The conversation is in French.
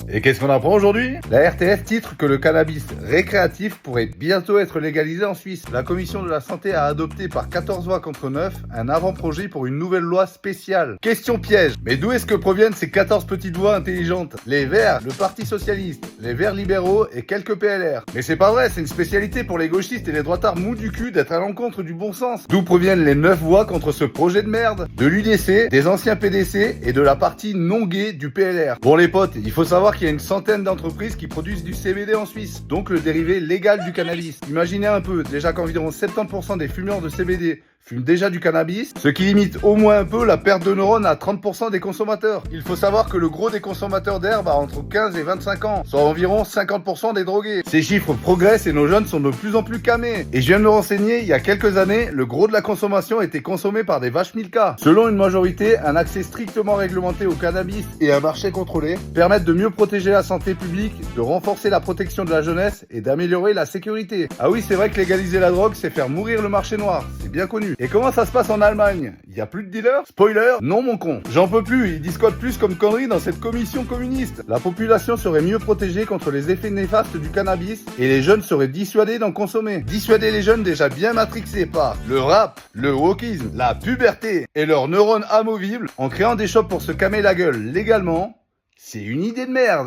Et qu'est-ce qu'on apprend aujourd'hui? La RTF titre que le cannabis récréatif pourrait bientôt être légalisé en Suisse. La commission de la santé a adopté par 14 voix contre 9 un avant-projet pour une nouvelle loi spéciale. Question piège. Mais d'où est-ce que proviennent ces 14 petites voix intelligentes? Les Verts, le Parti Socialiste, les Verts libéraux et quelques PLR. Mais c'est pas vrai, c'est une spécialité pour les gauchistes et les droitards mous du cul d'être à l'encontre du bon sens. D'où proviennent les 9 voix contre ce projet de merde? De l'UDC, des anciens PDC et de la partie non gay du PLR. Bon les potes, il faut savoir qu'il y a une centaine d'entreprises qui produisent du CBD en Suisse, donc le dérivé légal du cannabis. Imaginez un peu, déjà qu'environ 70% des fumeurs de CBD fument déjà du cannabis, ce qui limite au moins un peu la perte de neurones à 30% des consommateurs. Il faut savoir que le gros des consommateurs d'herbe a entre 15 et 25 ans, soit environ 50% des drogués. Ces chiffres progressent et nos jeunes sont de plus en plus camés. Et je viens de me renseigner, il y a quelques années, le gros de la consommation était consommé par des vaches Milka. Selon une majorité, un accès strictement réglementé au cannabis et un marché contrôlé permettent de mieux protéger la santé publique, de renforcer la protection de la jeunesse et d'améliorer la sécurité. Ah oui, c'est vrai que légaliser la drogue, c'est faire mourir le marché noir, c'est bien connu. Et comment ça se passe en Allemagne? Il y a plus de dealers? Spoiler, non mon con. J'en peux plus, ils disent quoi de plus comme conneries dans cette commission communiste? La population serait mieux protégée contre les effets néfastes du cannabis et les jeunes seraient dissuadés d'en consommer. Dissuader les jeunes déjà bien matrixés par le rap, le wokisme, la puberté et leurs neurones amovibles en créant des shops pour se calmer la gueule légalement, c'est une idée de merde.